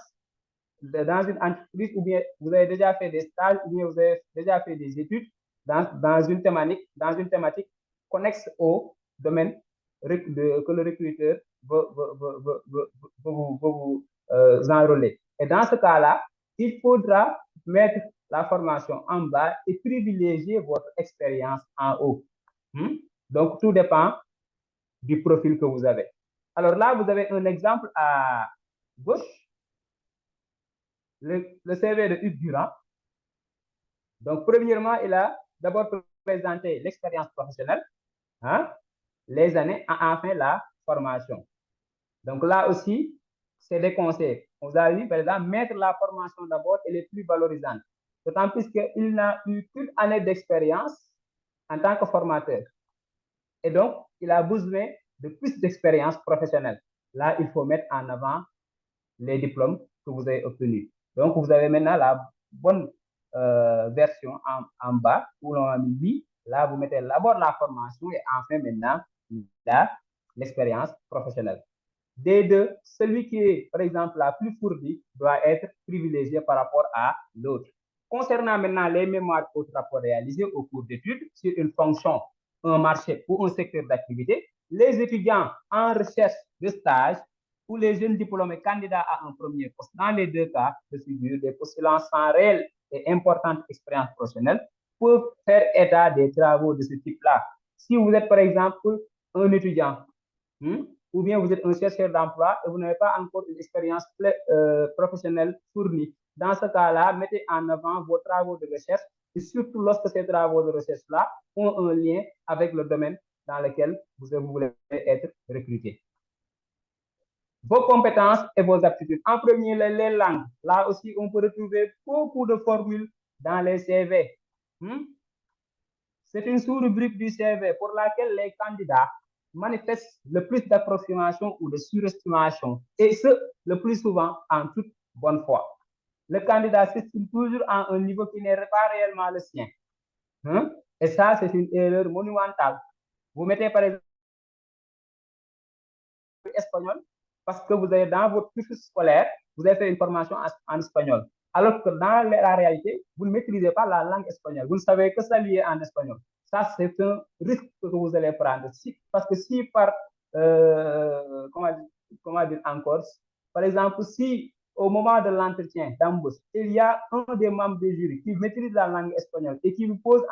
dans une entreprise ou bien vous avez déjà fait des stages ou bien vous avez déjà fait des études dans une thématique connexe au domaine que le recruteur veut vous enrôler. Et dans ce cas-là, il faudra mettre la formation en bas et privilégier votre expérience en haut. Donc, tout dépend du profil que vous avez. Alors là, vous avez un exemple à gauche. Le CV de Hugues Durand. Donc, premièrement, il a d'abord présenté l'expérience professionnelle, les années, et enfin la formation. Donc là aussi, c'est des conseils. On vous a dit, par exemple, mettre la formation d'abord, elle est plus valorisante. D'autant plus qu'il n'a eu qu'une année d'expérience en tant que formateur. Et donc, il a besoin de plus d'expérience professionnelle. Là, il faut mettre en avant les diplômes que vous avez obtenus. Donc, vous avez maintenant la bonne version en bas où l'on a mis 8. Là, vous mettez d'abord la formation et enfin maintenant l'expérience professionnelle. Des deux, celui qui est, par exemple, la plus fournie doit être privilégié par rapport à l'autre. Concernant maintenant les mémoires autres rapports réalisés au cours d'études sur une fonction, un marché ou un secteur d'activité, les étudiants en recherche de stage ou les jeunes diplômés candidats à un premier poste, dans les deux cas de figure, des postulants sans réelle et importante expérience professionnelle peuvent faire état des travaux de ce type-là. Si vous êtes, par exemple, un étudiant Ou bien vous êtes un chercheur d'emploi et vous n'avez pas encore une expérience professionnelle fournie. Dans ce cas-là, mettez en avant vos travaux de recherche et surtout lorsque ces travaux de recherche-là ont un lien avec le domaine dans lequel vous voulez être recruté. Vos compétences et vos aptitudes. En premier, les langues. Là aussi, on peut retrouver beaucoup de formules dans les CV. C'est une sous-rubrique du CV pour laquelle les candidats manifestent le plus d'approximation ou de surestimation, et ce, le plus souvent en toute bonne foi. Le candidat s'estime toujours à un niveau qui n'est pas réellement le sien. Et ça, c'est une erreur monumentale. Vous mettez par exemple espagnol parce que vous avez dans votre cursus scolaire, vous avez fait une formation en espagnol. Alors que dans la réalité, vous ne maîtrisez pas la langue espagnole. Vous ne savez que ça lié en espagnol. Ça, c'est un risque que vous allez prendre. Parce que si par, comment dire encore, par exemple, si au moment de l'entretien d'embauche, il y a un des membres du jury qui maîtrise la langue espagnole et qui vous pose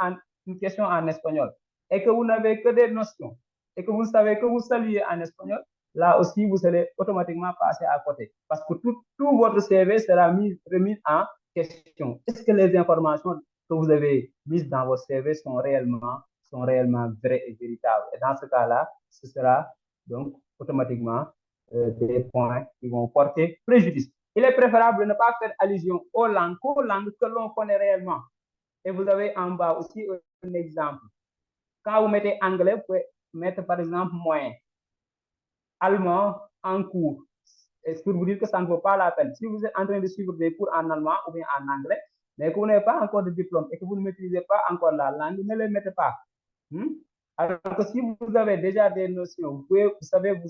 une question en espagnol, et que vous n'avez que des notions, et que vous savez que vous saluez en espagnol, là aussi, vous allez automatiquement passer à côté. Parce que tout votre CV sera remis en question. Est-ce que les informations que vous avez mises dans votre CV sont réellement vraies et véritables? Et dans ce cas-là, ce sera donc automatiquement des points qui vont porter préjudice. Il est préférable de ne pas faire allusion aux langues que l'on connaît réellement. Et vous avez en bas aussi un exemple. Quand vous mettez anglais, vous pouvez mettre par exemple moyen. Allemand en cours. C'est pour vous dire que ça ne vaut pas la peine. Si vous êtes en train de suivre des cours en allemand ou bien en anglais, mais que vous n'avez pas encore de diplôme et que vous ne maîtrisez pas encore la langue, ne les mettez pas. Alors que si vous avez déjà des notions, vous savez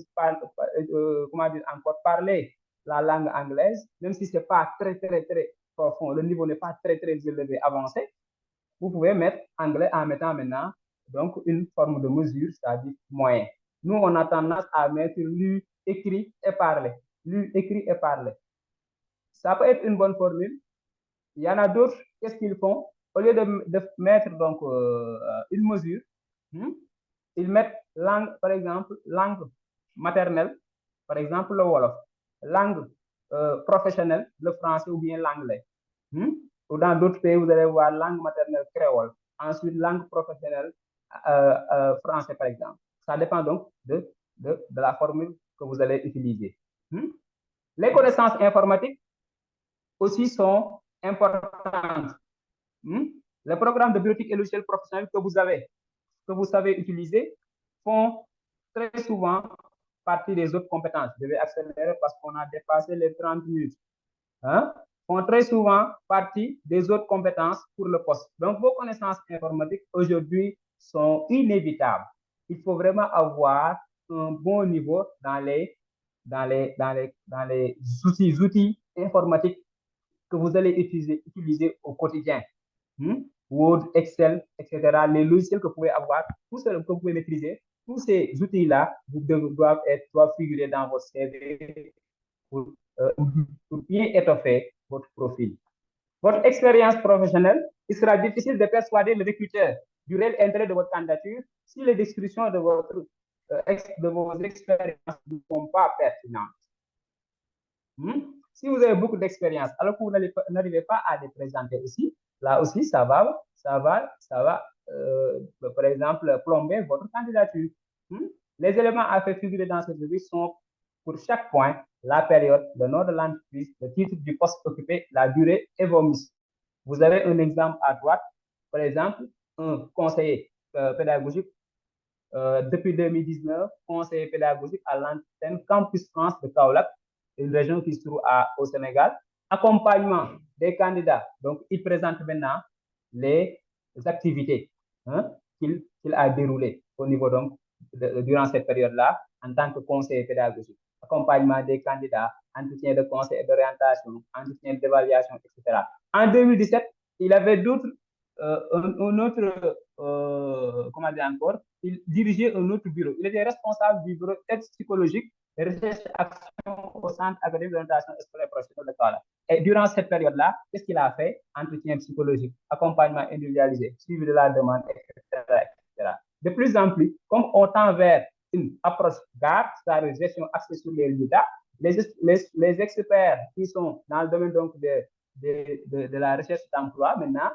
parler la langue anglaise, même si ce n'est pas très profond, le niveau n'est pas très élevé, avancé, vous pouvez mettre anglais en mettant maintenant donc une forme de mesure, c'est-à-dire moyen. Nous, on a tendance à mettre lu, écrit et parler. Lu, écrit et parler. Ça peut être une bonne formule. Il y en a d'autres, qu'est-ce qu'ils font? Au lieu de mettre donc une mesure, ils mettent langue, par exemple, langue maternelle, par exemple le Wolof, langue professionnelle, le français ou bien l'anglais. Ou dans d'autres pays, vous allez voir langue maternelle créole, ensuite langue professionnelle français, par exemple. Ça dépend donc de la formule que vous allez utiliser. Les connaissances informatiques aussi sont importantes. Les programmes de bureautique et logiciels professionnels que vous savez utiliser font très souvent partie des autres compétences. Je vais accélérer parce qu'on a dépassé les 30 minutes. Font très souvent partie des autres compétences pour le poste. Donc, vos connaissances informatiques aujourd'hui sont inévitables. Il faut vraiment avoir un bon niveau dans les outils informatiques que vous allez utiliser au quotidien. Word, Excel, etc. Les logiciels que vous pouvez avoir, tout ce que vous pouvez maîtriser, tous ces outils-là doivent figurer dans votre CV pour bien étoffer votre profil. Votre expérience professionnelle, il sera difficile de persuader le recruteur du réel intérêt de votre candidature si les descriptions de vos expériences ne sont pas pertinentes. Si vous avez beaucoup d'expérience, alors que vous n'arrivez pas à les présenter aussi, là aussi, ça va par exemple, plomber votre candidature. Les éléments à faire figurer dans cette revue sont, pour chaque point, la période, le nom de l'entreprise, le titre du poste occupé, la durée et vos missions. Vous avez un exemple à droite, par exemple, un conseiller pédagogique depuis 2019, conseiller pédagogique à l'antenne Campus France de Kaolack, une région qui se trouve au Sénégal. Accompagnement des candidats. Donc, il présente maintenant les activités qu'il a déroulées au niveau, donc, durant cette période-là, en tant que conseiller pédagogique. Accompagnement des candidats, entretien de conseil et d'orientation, entretien d'évaluation, etc. En 2017, il avait d'autres, comment dire encore, il dirigeait un autre bureau. Il était responsable du bureau aide psychologique et recherche action au centre académique d'orientation scolaire professionnelle de Kaolack. Et durant cette période-là, qu'est-ce qu'il a fait? Entretien psychologique, accompagnement individualisé, suivi de la demande, etc. De plus en plus, comme on tend vers une approche GAR, c'est-à-dire gestion axée sur les résultats. Les experts qui sont dans le domaine donc de la recherche d'emploi maintenant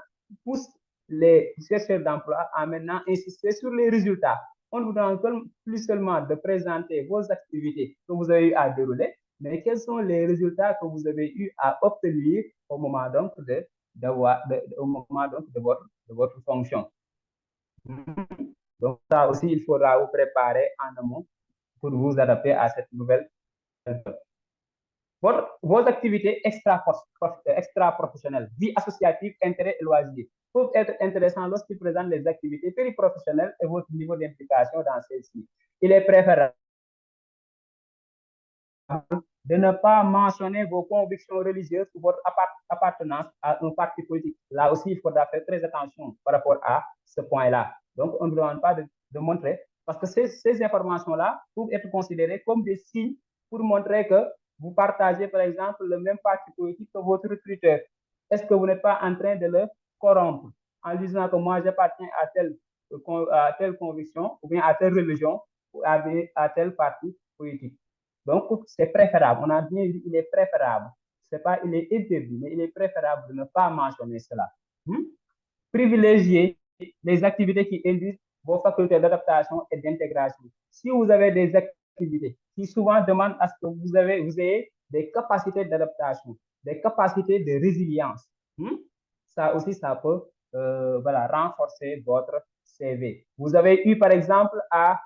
poussent les chercheurs d'emploi à maintenant insister sur les résultats. On ne vous demande plus seulement de présenter vos activités que vous avez eu à dérouler, mais quels sont les résultats que vous avez eu à obtenir au moment donc au moment donc de votre fonction. Donc ça aussi, il faudra vous préparer en amont pour vous adapter à cette nouvelle. Vos activités extra-professionnelles, vie associative, intérêt et loisirs, peuvent être intéressants lorsqu'ils présentent les activités périprofessionnelles et votre niveau d'implication dans celles-ci. Il est préférable de ne pas mentionner vos convictions religieuses ou votre appartenance à un parti politique. Là aussi, il faudra faire très attention par rapport à ce point-là. Donc, on ne vous demande pas de montrer, parce que ces informations-là peuvent être considérées comme des signes pour montrer que vous partagez, par exemple, le même parti politique que votre recruteur. Est-ce que vous n'êtes pas en train de le corrompre en disant que moi, j'appartiens à telle conviction, ou bien à telle religion, ou à tel parti politique? Donc, c'est préférable. On a bien dit, il est préférable. C'est pas, il est interdit, mais il est préférable de ne pas mentionner cela. Privilégier les activités qui induisent vos facultés d'adaptation et d'intégration. Si vous avez des activités qui souvent demandent à ce que vous ayez des capacités d'adaptation, des capacités de résilience, ça aussi, ça peut renforcer votre CV. Vous avez eu, par exemple, à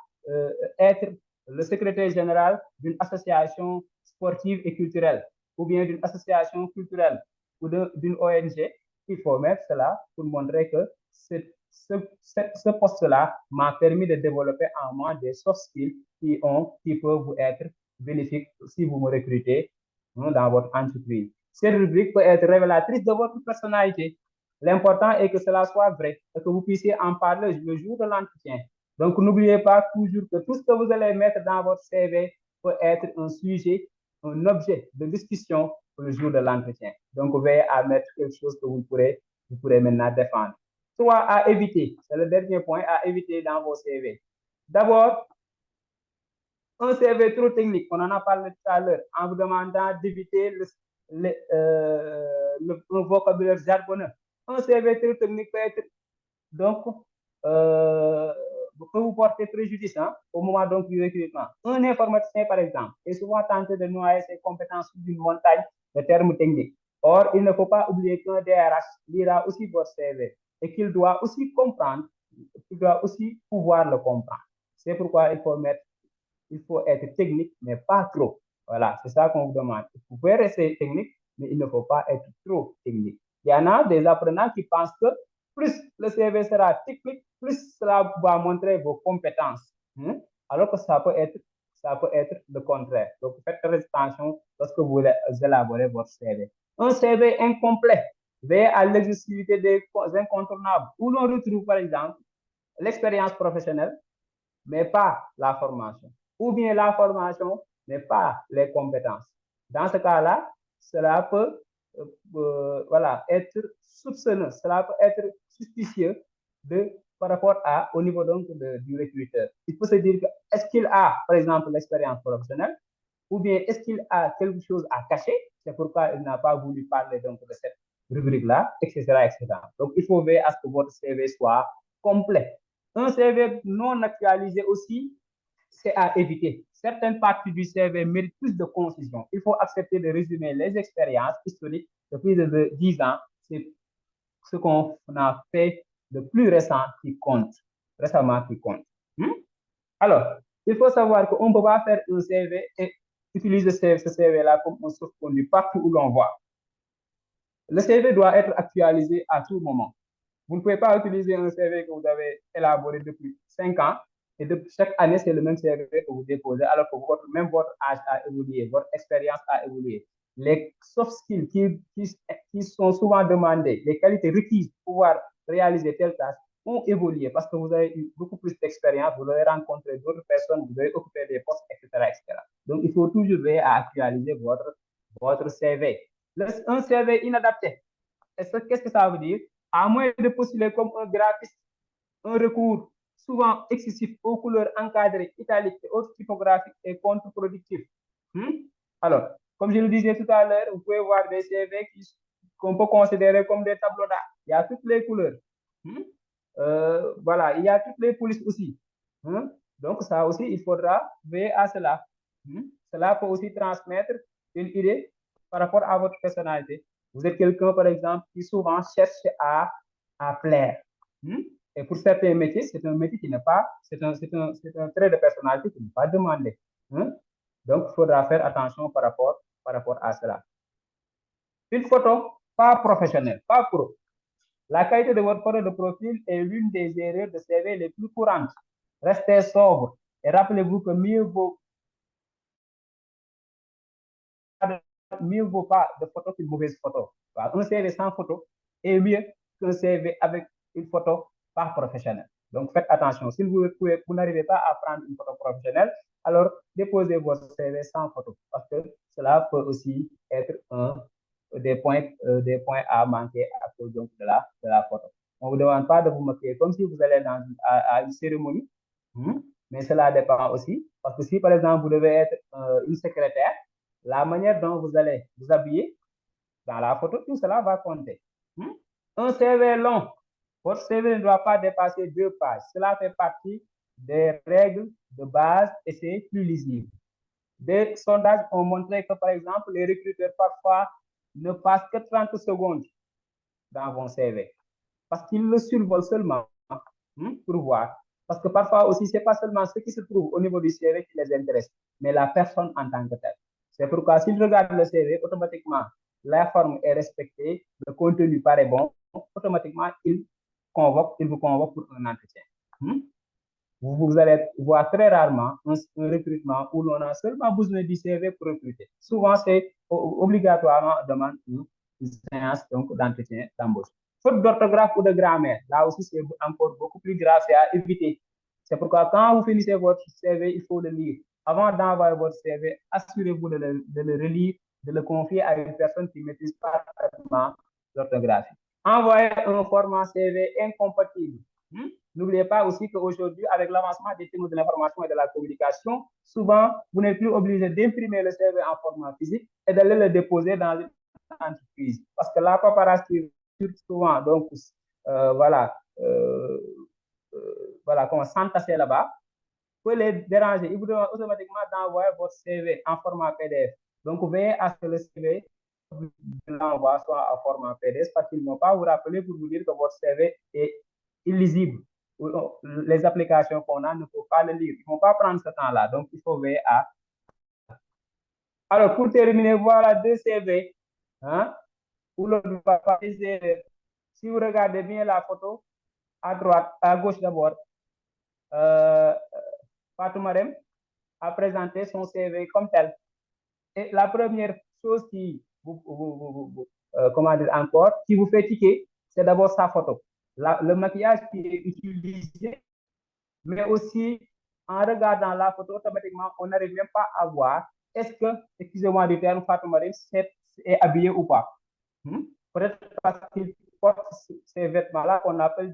être le secrétaire général d'une association sportive et culturelle, ou bien d'une association culturelle, ou d'une ONG. Il faut mettre cela pour montrer que ce poste-là m'a permis de développer en moi des soft skills qui peuvent vous être bénéfiques si vous me recrutez dans votre entreprise. Cette rubrique peut être révélatrice de votre personnalité. L'important est que cela soit vrai et que vous puissiez en parler le jour de l'entretien. Donc, n'oubliez pas toujours que tout ce que vous allez mettre dans votre CV peut être un sujet, un objet de discussion pour le jour de l'entretien. Donc, veillez à mettre quelque chose que vous pourrez maintenant défendre. Soit à éviter, c'est le dernier point, à éviter dans vos CV. D'abord, un CV trop technique, on en a parlé tout à l'heure, en vous demandant d'éviter un vocabulaire jargonneux. Un CV trop technique peut être, donc, peut vous porter préjudice au moment donc du recrutement. Un informaticien, par exemple, est souvent tenté de noyer ses compétences sous une montagne de termes techniques. Or, il ne faut pas oublier qu'un DRH lira aussi votre CV et qu'il doit aussi comprendre, il doit aussi pouvoir le comprendre. C'est pourquoi il faut être technique, mais pas trop. Voilà, c'est ça qu'on vous demande. Vous pouvez rester technique, mais il ne faut pas être trop technique. Il y en a des apprenants qui pensent que plus le CV sera technique, plus cela va montrer vos compétences. Alors que ça peut être le contraire. Donc, faites très attention lorsque vous élaborez votre CV. Un CV incomplet, veillez à l'exhaustivité des incontournables, où l'on retrouve, par exemple, l'expérience professionnelle, mais pas la formation. Ou bien la formation, mais pas les compétences. Dans ce cas-là, cela peut être soupçonneux, cela peut être suspicieux par rapport au niveau donc du recruteur. Il faut se dire que est-ce qu'il a, par exemple, l'expérience professionnelle, ou bien est-ce qu'il a quelque chose à cacher? C'est pourquoi il n'a pas voulu parler donc de cette rubrique-là, etc., etc. Donc, il faut veiller à ce que votre CV soit complet. Un CV non actualisé aussi, c'est à éviter. Certaines parties du CV méritent plus de concision. Il faut accepter de résumer les expériences historiques de plus de 10 ans. C'est ce qu'on a fait de plus récemment qui compte. Alors, il faut savoir qu'on ne peut pas faire un CV et utiliser ce CV-là comme un sauf-conduit partout où l'on voit. Le CV doit être actualisé à tout moment. Vous ne pouvez pas utiliser un CV que vous avez élaboré depuis 5 ans et chaque année, c'est le même CV que vous déposez alors que votre âge a évolué, votre expérience a évolué. Les soft skills qui sont souvent demandés, les qualités requises pour pouvoir réaliser telle tâche ont évolué parce que vous avez eu beaucoup plus d'expérience, vous avez rencontré d'autres personnes, vous avez occupé des postes, etc., etc. Donc, il faut toujours veiller à actualiser votre CV. Un CV inadapté, qu'est-ce que ça veut dire? À moins de postuler comme un graphiste, un recours souvent excessif, aux couleurs encadrées, italiques et autres typographiques est contre-productif. Alors, comme je le disais tout à l'heure, vous pouvez voir des CV qu'on peut considérer comme des tableaux d'art. Il y a toutes les couleurs. Voilà, il y a toutes les polices aussi. Donc, ça aussi, il faudra veiller à cela. Cela peut aussi transmettre une idée par rapport à votre personnalité. Vous êtes quelqu'un, par exemple, qui souvent cherche à plaire. Et pour certains métiers, c'est un métier qui n'est pas, c'est un trait de personnalité qui n'est pas demandé. Donc, il faudra faire attention par rapport à cela. Une photo pas professionnelle, pas pro. La qualité de votre photo de profil est l'une des erreurs de CV les plus courantes. Restez sobre et rappelez-vous que mieux vaut pas de photo qu'une mauvaise photo. Un CV sans photo est mieux qu'un CV avec une photo pas professionnelle. Donc, faites attention. Si vous n'arrivez pas à prendre une photo professionnelle, alors déposez votre CV sans photo parce que cela peut aussi être des points à manquer à cause de la photo. On ne vous demande pas de vous maquiller comme si vous allez à une cérémonie, mais cela dépend aussi parce que si, par exemple, vous devez être une secrétaire, la manière dont vous allez vous habiller dans la photo, tout cela va compter. Un CV long, votre CV ne doit pas dépasser 2 pages. Cela fait partie des règles de base et c'est plus lisible. Des sondages ont montré que, par exemple, les recruteurs parfois ne passent que 30 secondes dans vos CV parce qu'ils le survolent seulement pour voir. Parce que parfois aussi, ce n'est pas seulement ce qui se trouve au niveau du CV qui les intéresse, mais la personne en tant que telle. C'est pourquoi s'ils regardent le CV, automatiquement, la forme est respectée, le contenu paraît bon, automatiquement, ils vous convoquent pour un entretien. Vous allez voir très rarement un recrutement où l'on a seulement besoin du CV pour recruter. Souvent, c'est obligatoirement demande une séance d'entretien d'embauche. Faute d'orthographe ou de grammaire, là aussi, c'est encore beaucoup plus grave, c'est à éviter. C'est pourquoi quand vous finissez votre CV, il faut le lire. Avant d'envoyer votre CV, assurez-vous de le relire, de le confier à une personne qui maîtrise parfaitement l'orthographe. Envoyez un format CV incompatible. N'oubliez pas aussi qu'aujourd'hui, avec l'avancement des technologies de l'information et de la communication, souvent, vous n'êtes plus obligé d'imprimer le CV en format physique et d'aller le déposer dans une entreprise. Parce que la paparazzi, souvent, donc, voilà, comment s'entasser là-bas, vous pouvez les déranger. Ils vous demandent automatiquement d'envoyer votre CV en format PDF. Donc, veillez à ce que le CV de l'envoi soit en format PDF parce qu'ils ne vont pas vous rappeler pour vous dire que votre CV est illisible. Les applications qu'on a ne peuvent pas le lire. Ils ne vont pas prendre ce temps-là. Donc, il faut veiller à... Alors, pour terminer, voilà 2 CV. Où l'on ne va pas les... Si vous regardez bien la photo, à droite, à gauche d'abord, Fatou Marème a présenté son CV comme tel. Et la première chose qui comment dire encore, qui vous fait tiquer, c'est d'abord sa photo. Le maquillage qui est utilisé, mais aussi en regardant la photo, automatiquement, on n'arrive même pas à voir est-ce que, excusez-moi du terme, Fatou Marème est habillé ou pas. Peut-être parce qu'il porte ces vêtements-là qu'on appelle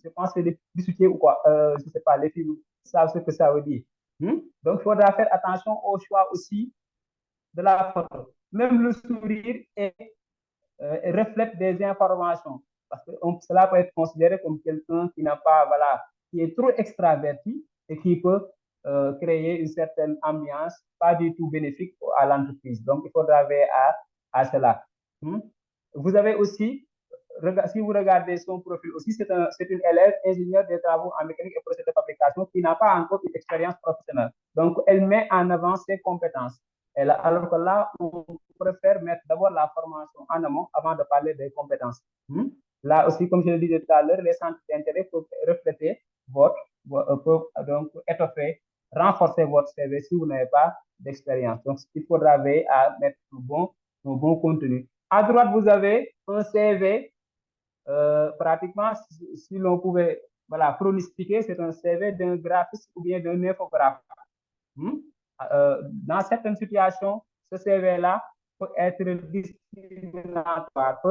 je pense, des bijoutiers ou quoi. Je ne sais pas, les filles savent ce que ça veut dire. Donc, il faudra faire attention au choix aussi de la photo. Même le sourire reflète des informations. Parce que cela peut être considéré comme quelqu'un qui n'a pas, voilà, qui est trop extraverti et qui peut créer une certaine ambiance pas du tout bénéfique à l'entreprise. Donc, il faudra veiller à cela. Vous avez aussi, si vous regardez son profil aussi, c'est une élève ingénieure des travaux en mécanique et procédés de fabrication qui n'a pas encore une expérience professionnelle. Donc, elle met en avant ses compétences. Alors que là, on préfère mettre d'abord la formation en amont avant de parler des compétences. Là aussi, comme je le disais tout à l'heure, les centres d'intérêt peuvent refléter peuvent donc étoffer, renforcer votre CV si vous n'avez pas d'expérience. Donc, il faudra veiller à mettre un bon contenu. À droite, vous avez un CV, pratiquement, si l'on pouvait pronostiquer, c'est un CV d'un graphiste ou bien d'un infographe. Dans certaines situations, ce CV-là peut être discriminatoire,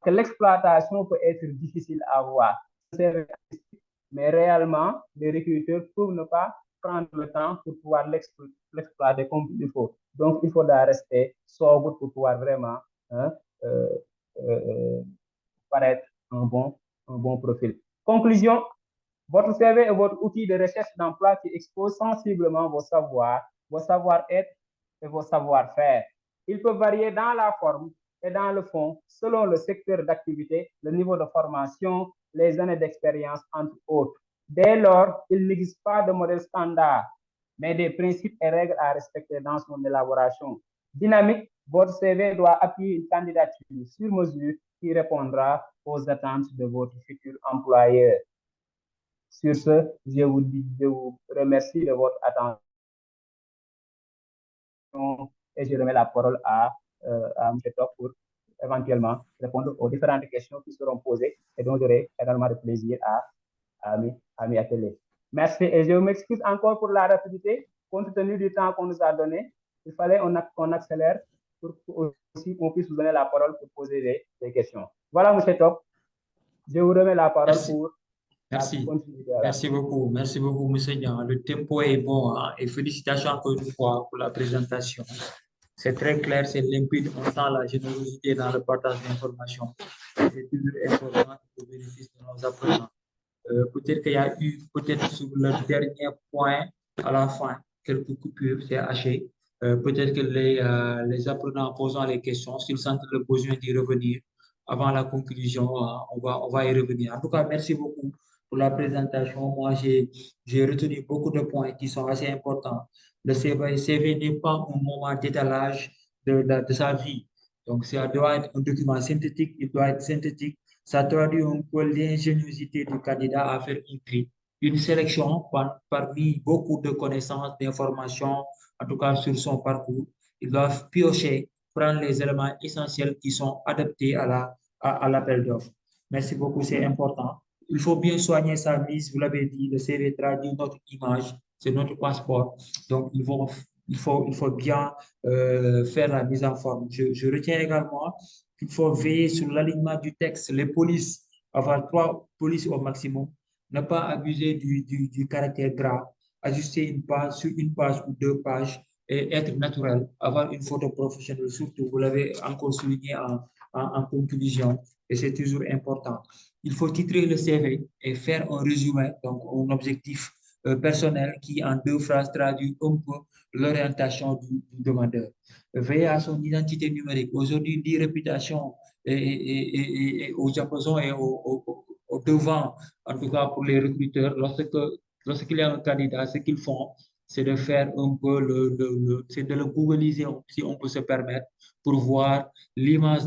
que l'exploitation peut être difficile à voir. CV, mais réellement, les recruteurs peuvent ne pas prendre le temps pour pouvoir l'exploiter comme il faut. Donc, il faudra rester sobre pour pouvoir vraiment hein, euh, paraître un bon profil. Conclusion, votre CV est votre outil de recherche d'emploi qui expose sensiblement vos savoirs, vos savoir-être et vos savoir-faire. Il peut varier dans la forme et dans le fond selon le secteur d'activité, le niveau de formation, les années d'expérience, entre autres. Dès lors, il n'existe pas de modèle standard, mais des principes et règles à respecter dans son élaboration. Dynamique, votre CV doit appuyer une candidature sur mesure qui répondra aux attentes de votre futur employeur. Sur ce, je vous remercie de votre attention et je remets la parole à M. Top pour éventuellement répondre aux différentes questions qui seront posées et dont j'aurai également le plaisir à m'y atteler. Merci et je m'excuse encore pour la rapidité. Compte tenu du temps qu'on nous a donné, il fallait qu'on accélère pour aussi qu'on puisse vous donner la parole pour poser des questions. Voilà, M. Top. Je vous remets la parole pour Merci. Merci beaucoup, M. Niang. Le tempo est bon hein, et félicitations encore une fois pour la présentation. C'est très clair, c'est limpide, on sent la générosité dans le partage d'informations. C'est toujours important au bénéfice de nos apprenants. Peut-être qu'il y a eu, peut-être sur le dernier point, à la fin, quelques coupures, c'est haché. Peut-être que les apprenants posant les questions, s'ils sentent le besoin d'y revenir avant la conclusion, on va y revenir. En tout cas, merci beaucoup pour la présentation. Moi, j'ai retenu beaucoup de points qui sont assez importants. Le CV n'est pas un moment d'étalage de sa vie. Donc, ça doit être un document synthétique, il doit être synthétique. Ça traduit un peu l'ingéniosité du candidat à faire une sélection parmi beaucoup de connaissances, d'informations, en tout cas sur son parcours. Ils doivent piocher, prendre les éléments essentiels qui sont adaptés à l'appel d'offres. Merci beaucoup, c'est important. Il faut bien soigner sa mise, vous l'avez dit, le CV traduit notre image, c'est notre passeport. Donc, il faut bien faire la mise en forme. Je retiens également qu'il faut veiller sur l'alignement du texte, les polices, avoir 3 polices au maximum, ne pas abuser du caractère gras, ajuster une page sur une page ou 2 pages et être naturel, avoir une photo professionnelle, surtout, vous l'avez encore souligné en conclusion, et c'est toujours important. Il faut titrer le CV et faire un résumé, donc un objectif personnel qui, en 2 phrases, traduit un peu l'orientation du demandeur. Veiller à son identité numérique. Aujourd'hui, l'e-réputation est au diapason et au devant, en tout cas pour les recruteurs. Lorsqu'il y a un candidat, ce qu'ils font, c'est de faire un peu c'est de le googliser, si on peut se permettre, pour voir l'image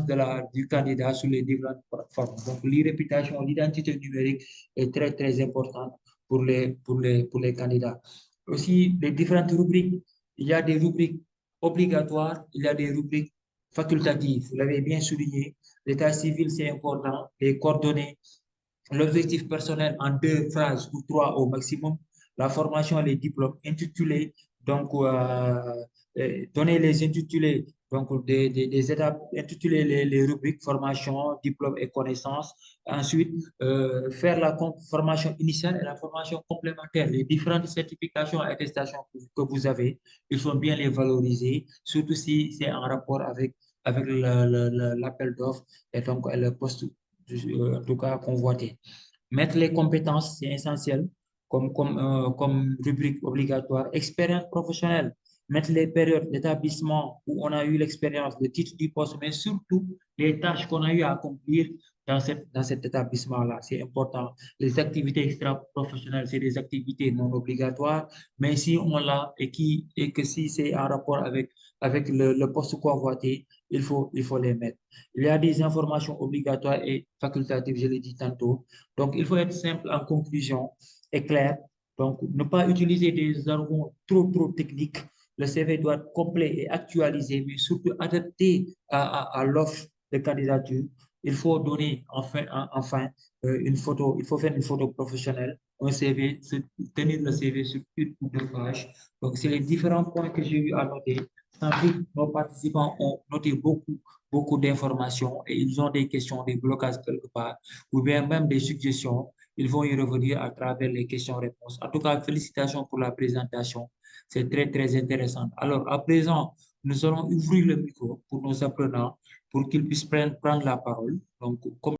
du candidat sur les différentes plateformes. Donc, l'e-réputation, l'identité numérique est très, très importante pour les candidats. Aussi, les différentes rubriques. Il y a des rubriques obligatoires, il y a des rubriques facultatives. Vous l'avez bien souligné. L'état civil, c'est important. Les coordonnées, l'objectif personnel en 2 phrases ou 3 au maximum, la formation et les diplômes intitulés, donc donner les intitulés donc des étapes, intituler les rubriques formation, diplôme et connaissances. Ensuite, faire la formation initiale et la formation complémentaire. Les différentes certifications et attestations que vous avez, il faut bien les valoriser, surtout si c'est en rapport avec l'appel d'offres et donc le poste en tout cas convoité. Mettre les compétences, c'est essentiel, comme rubrique obligatoire. Expérience professionnelle, mettre les périodes d'établissement où on a eu l'expérience, le titre du poste, mais surtout les tâches qu'on a eu à accomplir dans cet établissement-là. C'est important. Les activités extra-professionnelles, c'est des activités non obligatoires, mais si on l'a et que si c'est en rapport avec le poste convoité, il faut les mettre. Il y a des informations obligatoires et facultatives, je l'ai dit tantôt. Donc, il faut être simple en conclusion et clair. Donc, ne pas utiliser des jargons trop techniques. Le CV doit être complet et actualisé, mais surtout adapté à l'offre de candidature. Il faut donner enfin une photo, il faut faire une photo professionnelle, un CV, tenir le CV sur 1 ou 2 pages. Donc, c'est les différents points que j'ai eu à noter. Sans doute, nos participants ont noté beaucoup d'informations et ils ont des questions, des blocages quelque part, ou bien même des suggestions. ils vont y revenir à travers les questions-réponses. En tout cas, félicitations pour la présentation. C'est très, très intéressant. Alors, à présent, nous allons ouvrir le micro pour nos apprenants pour qu'ils puissent prendre la parole. Donc, comme